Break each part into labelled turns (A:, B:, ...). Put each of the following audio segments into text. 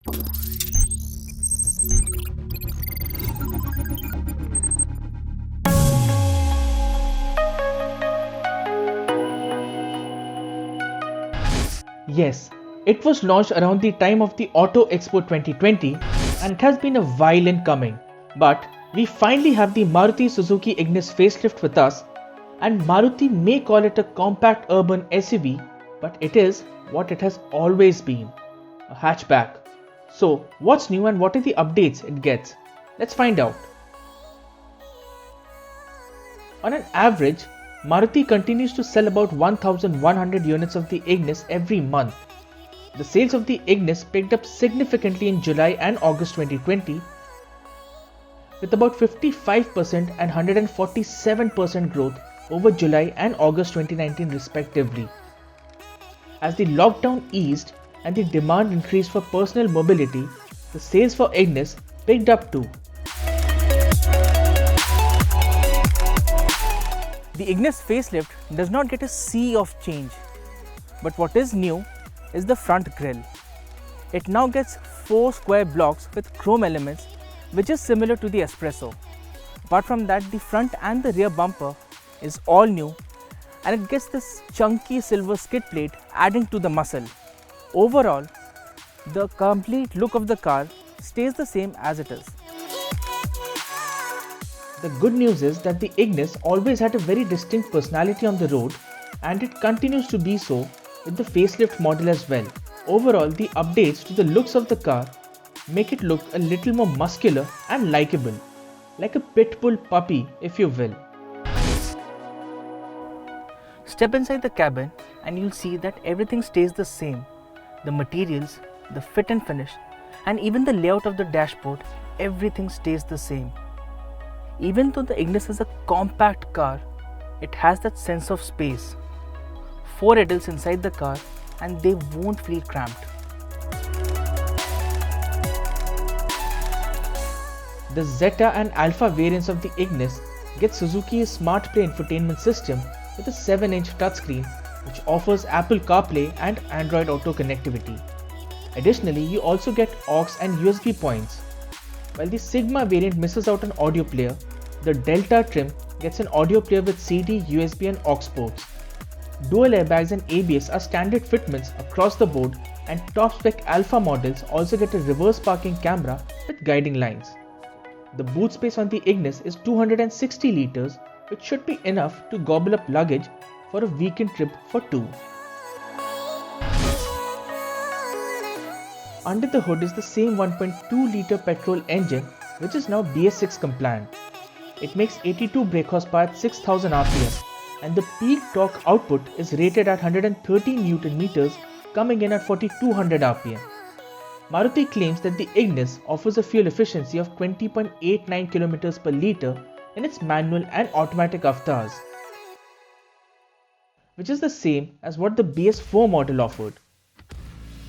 A: Yes, it was launched around the time of the Auto Expo 2020 and it has been a while in coming. But we finally have the Maruti Suzuki Ignis facelift with us, and Maruti may call it a compact urban SUV, but it is what it has always been, a hatchback. So what's new and what are the updates it gets? Let's find out. On an average, Maruti continues to sell about 1,100 units of the Ignis every month. The sales of the Ignis picked up significantly in July and August 2020, with about 55% and 147% growth over July and August 2019 respectively. As the lockdown eased and the demand increased for personal mobility, the sales for Ignis picked up too.
B: The Ignis facelift does not get a sea of change, but what is new is the front grille. It now gets 4 square blocks with chrome elements, which is similar to the Espresso. Apart from that, the front and the rear bumper is all new and it gets this chunky silver skid plate adding to the muscle. Overall, the complete look of the car stays the same as it is.
A: The good news is that the Ignis always had a very distinct personality on the road, and it continues to be so with the facelift model as well. Overall, the updates to the looks of the car make it look a little more muscular and likeable, like a pit bull puppy if you will.
B: Step inside the cabin and you'll see that everything stays the same. The materials, the fit and finish, and even the layout of the dashboard, everything stays the same. Even though the Ignis is a compact car, it has that sense of space. 4 adults inside the car and they won't feel cramped.
A: The Zeta and Alpha variants of the Ignis get Suzuki's Smart Play infotainment system with a 7-inch touchscreen which offers Apple CarPlay and Android Auto connectivity. Additionally, you also get aux and USB points. While the Sigma variant misses out on audio player, the Delta trim gets an audio player with CD, USB and aux ports. Dual airbags and ABS are standard fitments across the board, and top-spec Alpha models also get a reverse parking camera with guiding lines. The boot space on the Ignis is 260 litres, which should be enough to gobble up luggage for a weekend trip for 2. Under the hood is the same 1.2-litre petrol engine, which is now BS6 compliant. It makes 82 brake horsepower at 6000 rpm, and the peak torque output is rated at 130 Nm, coming in at 4200 rpm. Maruti claims that the Ignis offers a fuel efficiency of 20.89 km per litre in its manual and automatic avatars, which is the same as what the BS4 model offered.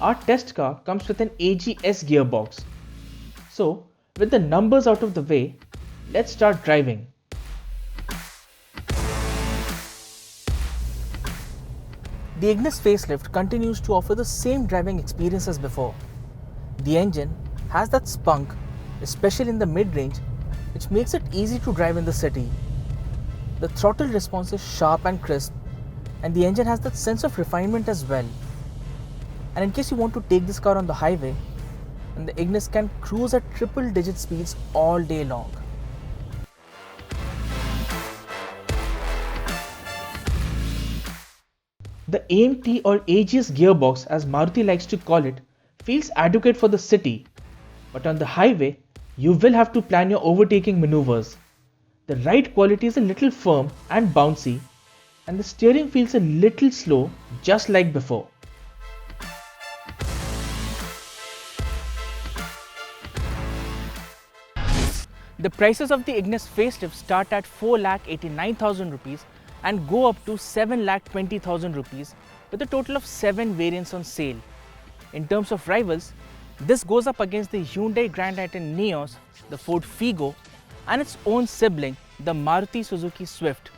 A: Our test car comes with an AGS gearbox. So, with the numbers out of the way, let's start driving.
B: The Ignis facelift continues to offer the same driving experience as before. The engine has that spunk, especially in the mid-range, which makes it easy to drive in the city. The throttle response is sharp and crisp, and the engine has that sense of refinement as well. And in case you want to take this car on the highway, and the Ignis can cruise at triple-digit speeds all day long.
A: The AMT or AGS gearbox, as Maruti likes to call it, feels adequate for the city, but on the highway, you will have to plan your overtaking maneuvers. The ride quality is a little firm and bouncy, and the steering feels a little slow, just like before.
B: The prices of the Ignis facelift start at 4,89,000 rupees and go up to 7,20,000 rupees with a total of 7 variants on sale. In terms of rivals, this goes up against the Hyundai Grand i10 Neos, the Ford Figo and its own sibling, the Maruti Suzuki Swift.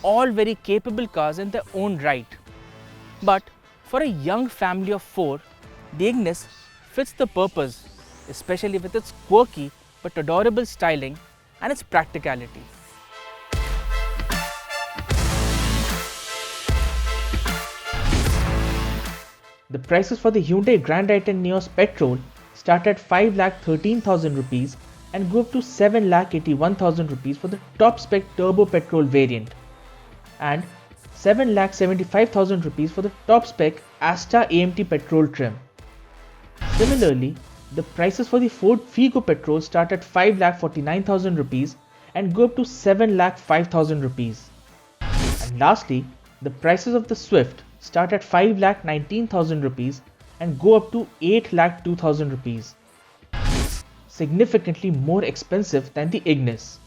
B: All very capable cars in their own right. But for a young family of 4, the Ignis fits the purpose, especially with its quirky but adorable styling and its practicality.
A: The prices for the Hyundai Grand i10 Neos Petrol start at 5,13,000 rupees and go up to 7,81,000 rupees for the top spec turbo petrol variant and 7,75,000 rupees for the top spec Asta AMT petrol trim. Similarly, the prices for the Ford Figo petrol start at 5,49,000 rupees and go up to 7,05,000 rupees. And lastly, the prices of the Swift start at 5,19,000 rupees and go up to 8,02,000 rupees, significantly more expensive than the Ignis.